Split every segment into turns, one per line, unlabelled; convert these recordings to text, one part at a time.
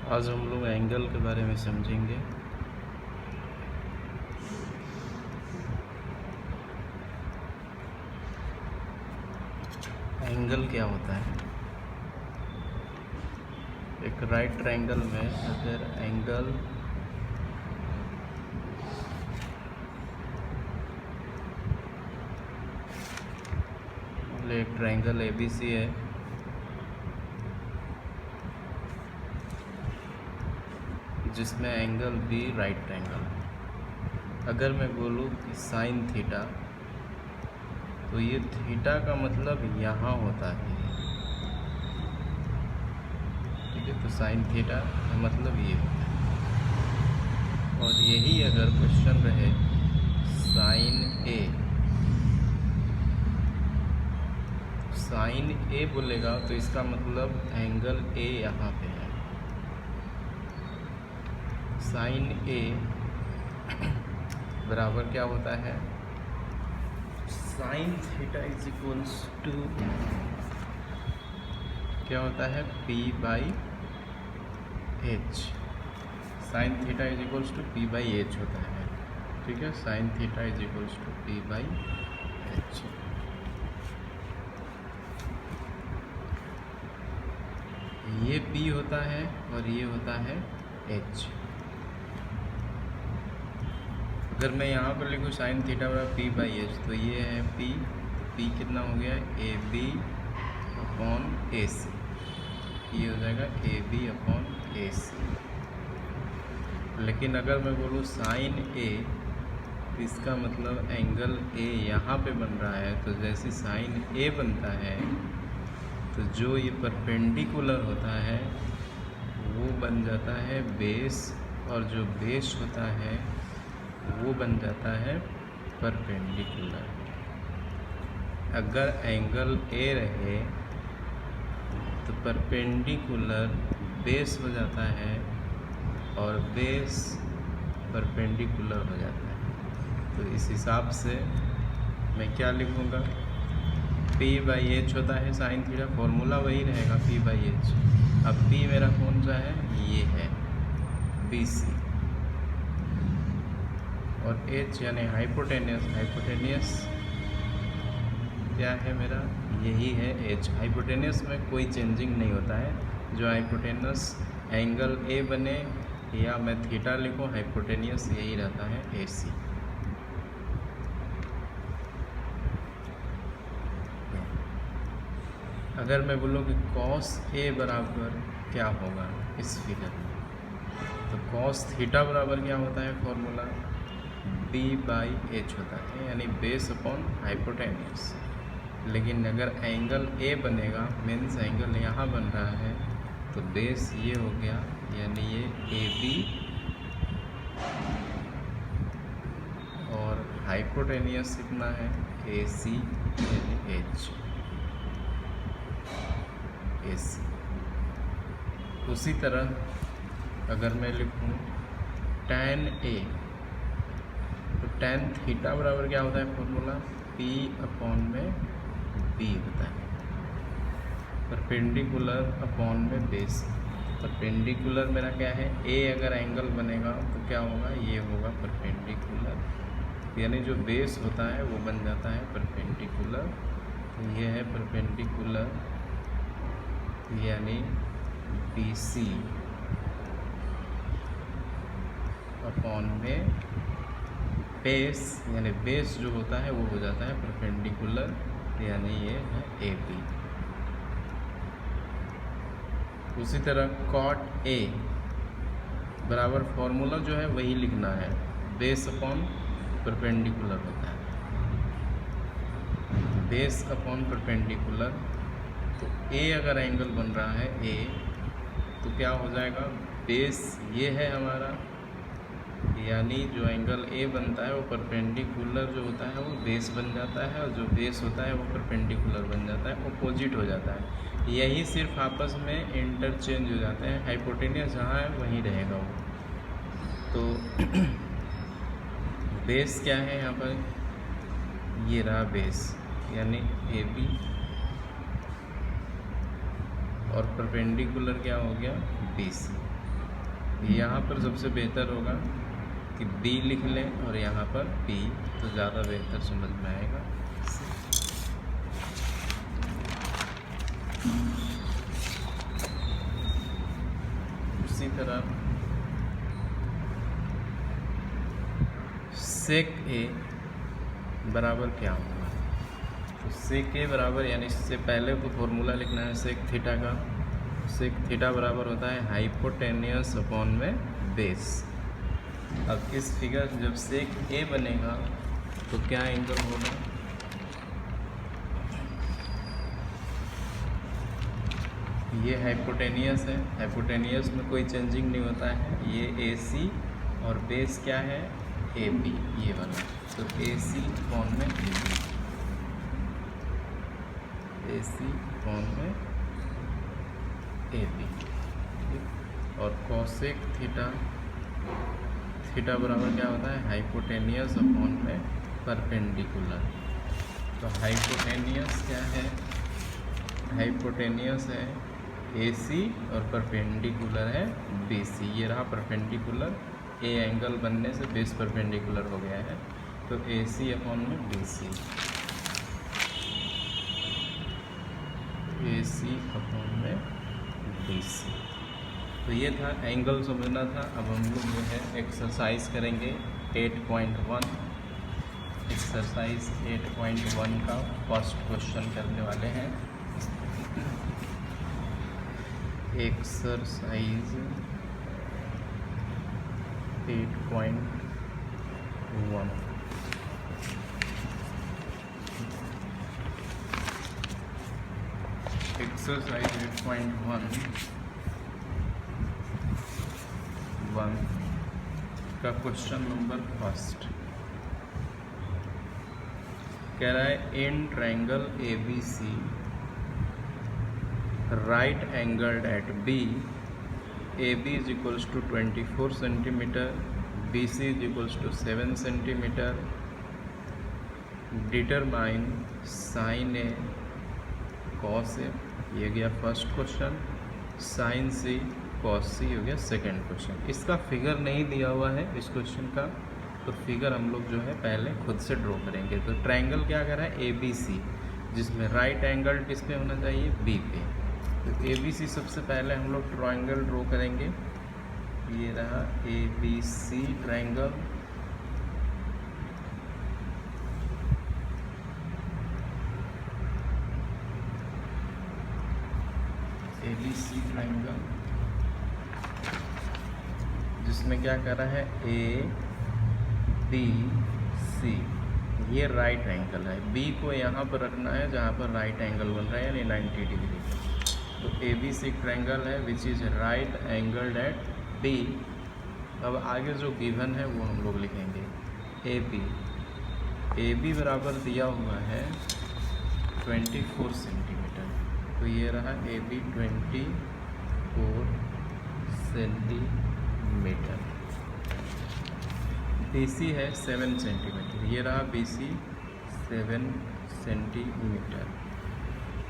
आज हम लोग एंगल के बारे में समझेंगे। एंगल क्या होता है? एक राइट ट्रायंगल में अगर एंगल एक ट्रायंगल ABC है, जिसमें एंगल B राइट ट्रायंगल है। अगर मैं बोलूँ कि साइन थीटा, तो ये थीटा का मतलब यहाँ होता है, ठीक है। तो साइन थीटा का मतलब ये होता है। और यही अगर क्वेश्चन रहे साइन ए बोलेगा तो इसका मतलब एंगल A यहाँ पे है। साइन A बराबर क्या होता है? Sine theta is equals to क्या होता है? P/H। Sine theta is equals to P/H होता है, ठीक है। Sine theta is equals to P/H। ये P होता है और ये होता है H। अगर मैं यहाँ पर लिखूँ साइन थीटा बराबर P/H, तो ये है P। P कितना हो गया? AB/AC। ये हो जाएगा AB/AC। लेकिन अगर मैं बोलूँ साइन A, तो इसका मतलब एंगल A यहाँ पे बन रहा है। तो जैसे साइन A बनता है, तो जो ये परपेंडिकुलर होता है वो बन जाता है बेस, और जो बेस होता है वो बन जाता है परपेंडिकुलर। अगर एंगल A रहे तो परपेंडिकुलर बेस हो जाता है और बेस परपेंडिकुलर हो जाता है। तो इस हिसाब से मैं क्या लिखूँगा? P/H होता है साइन थीटा, फॉर्मूला वही रहेगा P/H। अब P मेरा कौन सा है? ये है BC। और H यानी हाइपोटेनियस क्या है मेरा? यही है H। हाइपोटेनियस में कोई चेंजिंग नहीं होता है। जो हाइपोटेनियस एंगल A बने या मैं थीटा लिखूँ, हाइपोटेनियस यही रहता है AC। अगर मैं बोलूँ कि cos A बराबर क्या होगा इस फिगर में, तो cos थीटा बराबर क्या होता है? फॉर्मूला B/H होता है, यानी बेस अपॉन हाइपोटेनियस। लेकिन अगर एंगल A बनेगा, मीन्स एंगल यहाँ बन रहा है, तो बेस ये हो गया, यानी ये AB, और हाइपोटेनियस कितना है? AC यानी H। उसी तरह अगर मैं लिखूँ tan A, तो tan थीटा बराबर क्या होता है? फॉर्मूला P/B होता है, परपेंडिकुलर अपॉन में बेस। परपेंडिकुलर मेरा क्या है? A अगर एंगल बनेगा तो क्या होगा? ये होगा परपेंडिकुलर, यानी जो बेस होता है वो बन जाता है परपेंडिकुलर। तो ये है परपेंडिकुलर, यानी BC अपॉन में बेस, यानी बेस जो होता है वो हो जाता है परपेंडिकुलर, यानी ये है AB। उसी तरह cot A बराबर फॉर्मूला जो है वही लिखना है, बेस अपॉन परपेंडिकुलर होता है, बेस अपॉन परपेंडिकुलर। तो A अगर एंगल बन रहा है A, तो क्या हो जाएगा? बेस ये है हमारा, यानी जो एंगल A बनता है वो परपेंडिकुलर जो होता है वो बेस बन जाता है, और जो बेस होता है वो परपेंडिकुलर बन जाता है, अपोजिट हो जाता है। यही सिर्फ आपस में इंटरचेंज हो जाते हैं। हाइपोटेनियस जहाँ है वहीं रहेगा वो। तो बेस क्या है यहाँ पर? ये रहा बेस, यानी AB, और परपेंडिकुलर क्या हो गया? BC। यहाँ पर सबसे बेहतर होगा कि बी लिख लें और यहाँ पर पी, तो ज़्यादा बेहतर समझ में आएगा। उसी तरह सेक ए बराबर क्या होगा, तो सेक ए बराबर, यानी इससे पहले तो फॉर्मूला लिखना है सेक थीटा का। सेक थीटा बराबर होता है हाइपोटेनियस अपॉन में बेस। अब इस फिगर जब सेक ए बनेगा तो क्या एंगल होगा, ये हाइपोटेनियस है, हाइपोटेनियस में कोई चेंजिंग नहीं होता है। ये ए सी और बेस क्या है, ए बी, ये वाला, तो ए सी अपॉन में A B, A C upon में ए बी। और कॉसेक थीटा, थीटा बराबर क्या होता है, हाइपोटेनियस अपॉन में परपेंडिकुलर। तो हाइपोटेनियस क्या है, हाइपोटेनियस है ए सी और परपेंडिकुलर है बी सी। ये रहा परपेंडिकुलर, ए एंगल बनने से बेस परपेंडिकुलर हो गया है, तो ए सी अपॉन में बी सी, ए सी अपॉन में बी सी। तो ये था एंगल समझना था। अब हम लोग जो है एक्सरसाइज करेंगे 8.1। एक्सरसाइज 8.1 का फर्स्ट क्वेश्चन करने वाले हैं। एक्सरसाइज 8.1। एक्सरसाइज 8.1 का क्वेश्चन नंबर फर्स्ट कह रहा है in triangle A B C right angled at B, A B is equals to 24 centimetre, B C is equals to 7 centimetre, determine sine A cos A, ये गया first question. Sine C cos C हो गया second question. इसका figure नहीं दिया हुआ है इस क्वेश्चन का, तो फिगर हम लोग जो है पहले खुद से ड्रॉ करेंगे। तो ट्रायंगल क्या कर रहा है, ए बी सी, जिसमें राइट एंगल किस पे होना चाहिए, बी पे। तो ए बी सी सबसे पहले हम लोग ट्रायंगल ड्रॉ करेंगे। ये रहा A B C triangle. A B C triangle जिसमें क्या कर रहा है, ए बी सी, ये राइट एंगल है। बी को यहाँ पर रखना है जहाँ पर राइट एंगल बन रहा है, यानी 90 डिग्री। तो ए बी सी ट्रायंगल है which is right angled at B. अब आगे जो गिवन है वो हम लोग लिखेंगे। ए बी, ए बी बराबर दिया हुआ है 24 सेंटीमीटर। तो ये रहा A B 24 centimetre. B C है 7 सेंटीमीटर, ये रहा बी सी 7 सेंटीमीटर।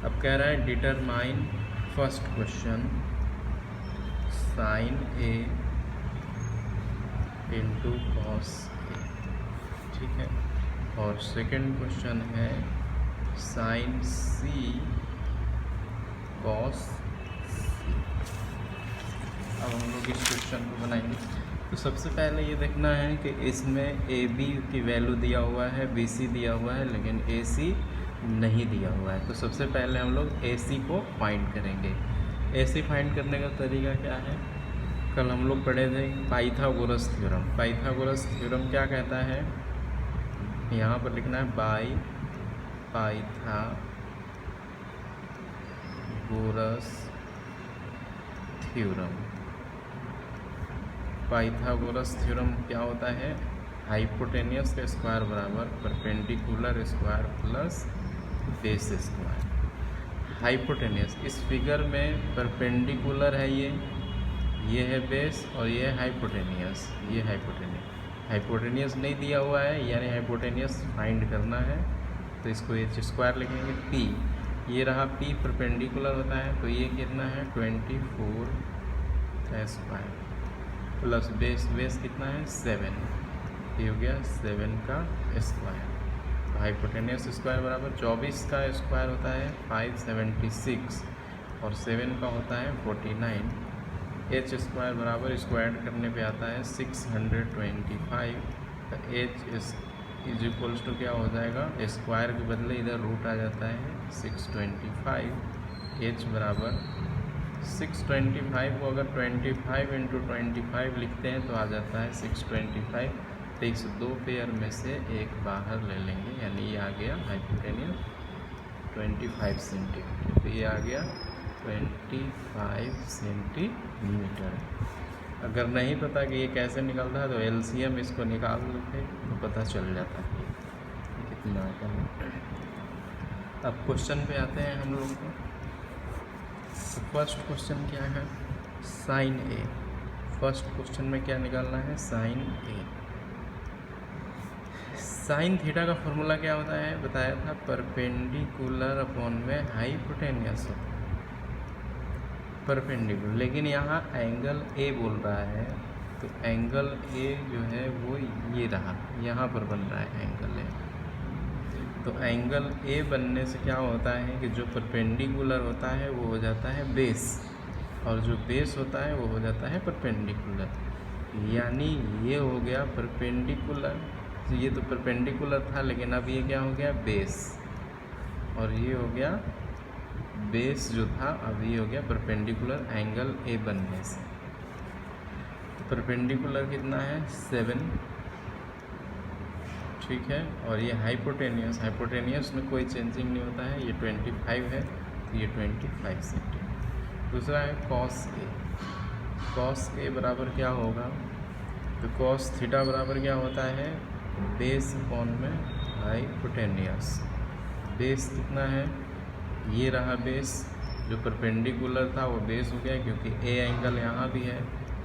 अब कह रहा है determine first question sign A into cos A, ठीक है। और सेकंड क्वेश्चन है साइन सी कॉस सी। अब हम लोग इस क्वेश्चन को बनाएंगे। तो सबसे पहले ये देखना है कि इसमें ए बी की वैल्यू दिया हुआ है, बी सी दिया हुआ है, लेकिन ए सी नहीं दिया हुआ है। तो सबसे पहले हम लोग ए सी को फाइंड करेंगे। ए सी फाइंड करने का तरीका क्या है, कल हम लोग पढ़े थे पाइथागोरस थ्योरम। पाइथागोरस थ्योरम क्या कहता है, यहाँ पर लिखना है by Pythagoras theorem. Pythagoras theorem क्या होता है, हाइपोटेनियस का स्क्वायर बराबर perpendicular square plus base square. Hypotenuse इस फिगर में परपेंडिकुलर है, ये है बेस और ये है हाइपोटेनियस, ये हाइपोटेनियस। हाइपोटेनियस नहीं दिया हुआ है, यानी हाइपोटेनियस फाइंड करना है, तो इसको ये स्क्वायर लिखेंगे पी। ये रहा पी परपेंडिकुलर होता है, तो ये कितना है 24 का स्क्वायर प्लस बेस, बेस कितना है 7, ये हो गया 7 का स्क्वायर। तो हाइपोटेनियस स्क्वायर बराबर 24 का स्क्वायर होता है 576 और 7 का होता है 49। एच स्क्वायर बराबर स्क्वायर करने पे आता है 625। तो एच इज इक्वल्स टू क्या हो जाएगा, स्क्वायर के बदले इधर रूट आ जाता है 625। एच बराबर 625 को अगर 25 इंटू 25 लिखते हैं तो आ जाता है 625। तो इस दो पेयर में से एक बाहर ले लेंगे, यानी ये आ गया हाइपोटेनियस 25 सेंटीमीटर। तो ये आ गया 25 सेंटीमीटर। अगर नहीं पता कि ये कैसे निकलता है तो एलसीएम इसको निकाल लेते तो पता चल जाता है कितना आता है। अब क्वेश्चन पे आते हैं हम लोग को। फर्स्ट क्वेश्चन क्या है, साइन ए। फर्स्ट क्वेश्चन में क्या निकालना है, साइन ए। साइन थीटा का फॉर्मूला क्या होता है, बताया था, परपेंडिकुलर अपॉन में हाइपोटेनियस होता है, परपेंडिकुलर। लेकिन यहाँ एंगल ए बोल रहा है, तो एंगल ए जो है वो ये रहा, यहाँ पर बन रहा है एंगल ए। तो एंगल ए बनने से क्या होता है कि जो परपेंडिकुलर होता है वो हो जाता है बेस, और जो बेस होता है वो हो जाता है परपेंडिकुलर। यानी ये हो गया परपेंडिकुलर, ये तो परपेंडिकुलर था लेकिन अब ये क्या हो गया, बेस, और ये हो गया बेस जो था, अब ये हो गया परपेंडिकुलर एंगल ए बनने से। तो परपेंडिकुलर कितना है 7, ठीक है। और ये हाइपोटेनियस, हाइपोटेनियस में कोई चेंजिंग नहीं होता है, ये 25 है, तो ये 25 सेंटीमीटर। दूसरा है कॉस ए। कॉस ए बराबर क्या होगा, तो कॉस थीटा बराबर क्या होता है, बेस अपॉन में हाइपोटेनियस। बेस कितना है, ये रहा बेस, जो परपेंडिकुलर था वो बेस हो गया, क्योंकि ए एंगल यहाँ भी है,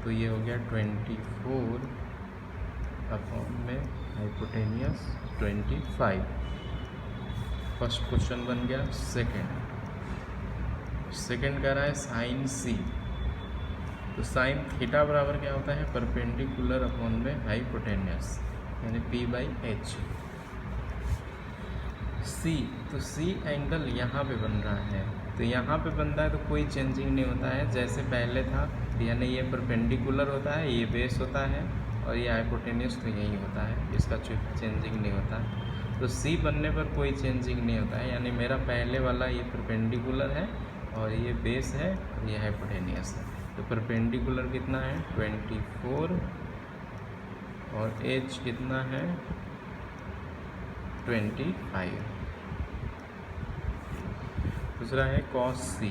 तो ये हो गया 24 अपॉन में हाइपोटेनियस 25। फर्स्ट क्वेश्चन बन गया। सेकंड कह रहा है साइन सी। तो साइन थीटा बराबर क्या होता है, परपेंडिकुलर अपॉन में हाइपोटेनियस, यानी p/h। सी, तो सी एंगल यहाँ पे बन रहा है, तो यहाँ पे बन रहा है तो कोई चेंजिंग नहीं होता है, जैसे पहले था, यानी ये परपेंडिकुलर होता है, ये बेस होता है, और ये हाइपोटेनियस तो यही होता है, इसका चेंजिंग नहीं होता है। तो सी बनने पर कोई चेंजिंग नहीं होता है, यानी मेरा पहले वाला ये परपेंडिकुलर है और ये बेस है और ये हाइपोटेनियस है। तो परपेंडिकुलर कितना है 24 और एच कितना है 25। दूसरा है कॉस सी।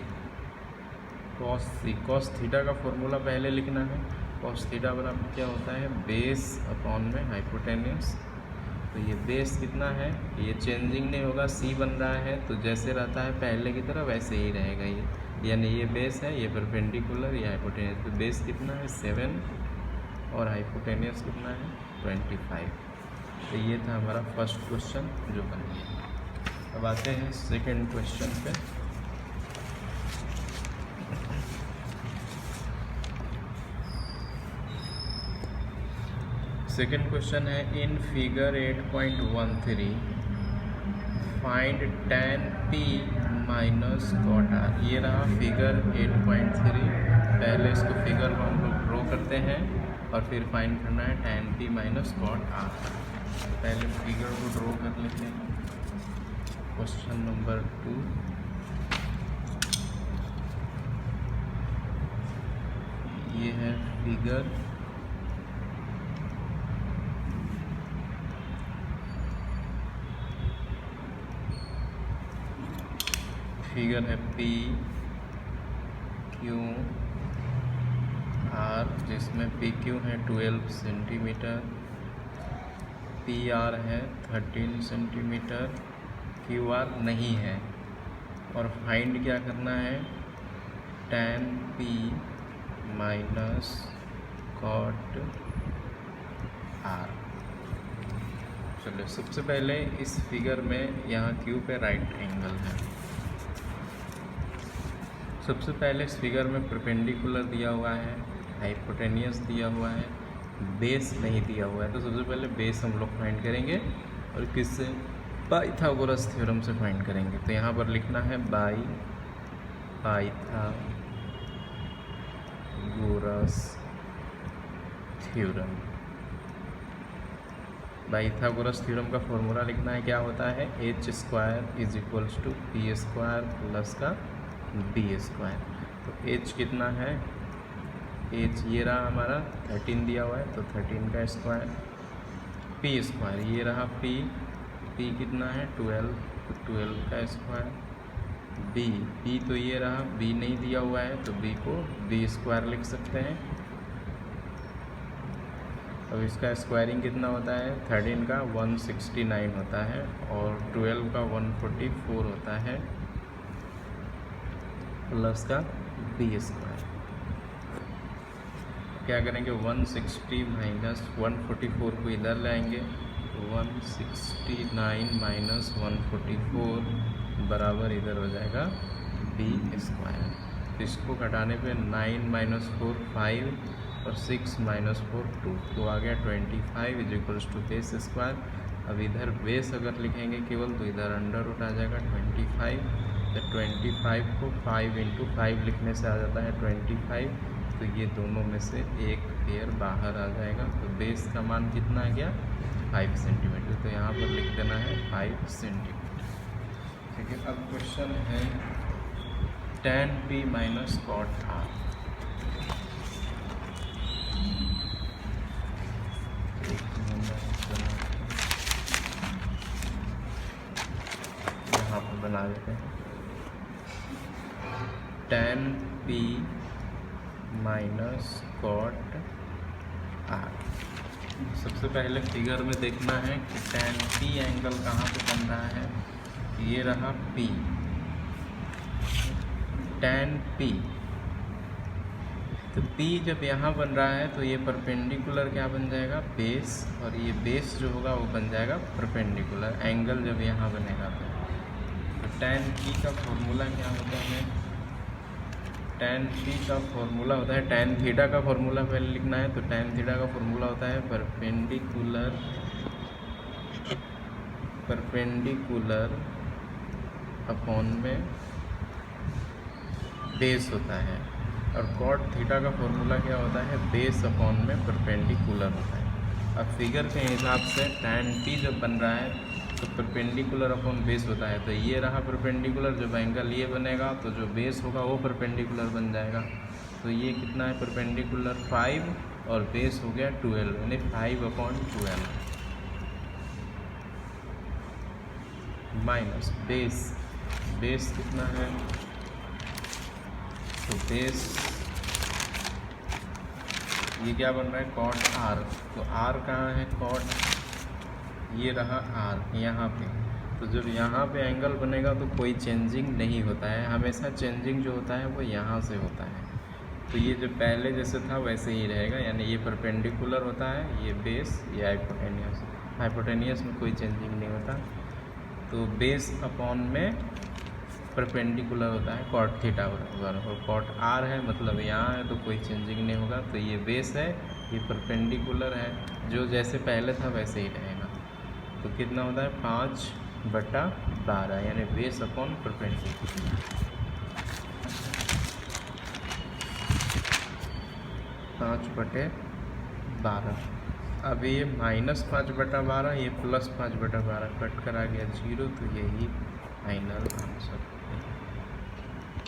कॉस सी, कॉस थीटा का फॉर्मूला पहले लिखना है। कॉस थीटा बराबर क्या होता है, बेस अपॉन में हाइपोटेनियस। तो ये बेस कितना है, ये चेंजिंग नहीं होगा, सी बन रहा है तो जैसे रहता है पहले की तरह वैसे ही रहेगा ये, यानी ये बेस है, ये परपेंडिकुलर, ये हाइपोटेनियस। तो बेस कितना है 7 और हाइपोटेनियस कितना है 25। तो ये था हमारा फर्स्ट क्वेश्चन जो बन गया। अब आते हैं सेकंड क्वेश्चन पे। सेकंड क्वेश्चन है, in figure 8.13 find tan p minus cot r। ये रहा फिगर 8.3। पहले इसको फिगर को हम लोग ड्रॉ करते हैं और फिर फाइंड करना है tan p minus cot r। पहले फिगर को ड्रॉ कर लेते हैं। क्वेश्चन नंबर 2, ये है फिगर। फिगर है पी क्यू आर, जिसमें पी क्यू है 12 सेंटीमीटर, पी आर है 13 सेंटीमीटर, क्यू आर नहीं है। और फाइंड क्या करना है, tan p minus cot r। चलो सबसे पहले इस फिगर में यहाँ क्यू पे राइट एंगल है। सबसे पहले इस फिगर में परपेंडिकुलर दिया हुआ है, हाइपोटेनियस दिया हुआ है, बेस नहीं दिया हुआ है। तो सबसे पहले बेस हम लोग फाइंड करेंगे और किससे, पाइथागोरस थ्योरम से फाइंड करेंगे। तो यहाँ पर लिखना है by Pythagoras theorem. Pythagoras theorem का फॉर्मूला लिखना है, क्या होता है, h² is equals to p² plus का b²। तो h कितना है, h ये रहा हमारा 13 दिया हुआ है, तो 13 का स्क्वायर, p² ये रहा p कितना है 12, तो 12 का स्क्वायर, b तो ये रहा, b नहीं दिया हुआ है तो b को b² लिख सकते हैं। अब इसका स्क्वायरिंग कितना होता है, 13 का 169 होता है और 12 का 144 होता है प्लस का b²। क्या करेंगे, 160 माइनस 144 को इधर लाएंगे, 169 माइनस 144 बराबर इधर हो जाएगा b²। तो इसको घटाने पे 9 माइनस 4 5 और 6 माइनस 4 2, तो आ गया 25 इज इक्वल्स टू बेस²। अब इधर बेस अगर लिखेंगे केवल तो इधर अंडर रूट आ जाएगा 25, तो 25 को 5 इंटू 5 लिखने से आ जाता है 25, तो ये दोनों में से एक पेयर बाहर आ जाएगा। तो बेस का मान कितना आ गया, 5 सेंटीमीटर। तो यहाँ पर लिख देना है 5 सेंटीमीटर। ठीक है, अब क्वेश्चन है tan p minus cot r। यहाँ पर बना देते हैं tan p minus cot r। सबसे पहले फिगर में देखना है कि tan p एंगल कहाँ पे बन रहा है, ये रहा p, tan p। तो p जब यहाँ बन रहा है तो ये परपेंडिकुलर क्या बन जाएगा, बेस, और ये बेस जो होगा वो बन जाएगा परपेंडिकुलर एंगल जब यहाँ बनेगा। तो tan p का फॉर्मूला क्या होता है, tan p का फॉर्मूला होता है, tan थीटा का फॉर्मूला पहले लिखना है। तो tan थीटा का फॉर्मूला होता है परपेंडिकुलर अपॉन में बेस होता है, और cot थीटा का फॉर्मूला क्या होता है, बेस अपॉन में परपेंडिकुलर होता है। अब फिगर के हिसाब से tan p जब बन रहा है तो परपेंडिकुलर अपॉन बेस होता है, तो ये रहा परपेंडिकुलर, जब एंगल ये बनेगा तो जो बेस होगा वो परपेंडिकुलर बन जाएगा। तो ये कितना है परपेंडिकुलर 5 और बेस हो गया 12, यानी 5/12 माइनस बेस कितना है, तो बेस ये क्या बन रहा है cot r। तो r कहाँ है, cot ये रहा r यहाँ पे। तो जब यहाँ पे एंगल बनेगा तो कोई चेंजिंग नहीं होता है, हमेशा चेंजिंग जो होता है वो यहाँ से होता है। तो ये जो पहले जैसे था वैसे ही रहेगा, यानी ये परपेंडिकुलर होता है, ये बेस, ये हाइपोटेनियस में कोई चेंजिंग नहीं होता। तो बेस अपॉन में परपेंडिकुलर होता है cot थीटा बराबर, और cot r है मतलब यहाँ है तो कोई चेंजिंग नहीं होगा। तो ये बेस है, ये परपेंडिकुलर है, जो जैसे पहले था वैसे ही रहेगा। तो कितना होता है 5/12, यानी बेस अपॉन परपेंडिकुलर। 5/12। अब ये -5/12, ये +5/12 कट करा गया 0, तो यही फाइनल आंसर है।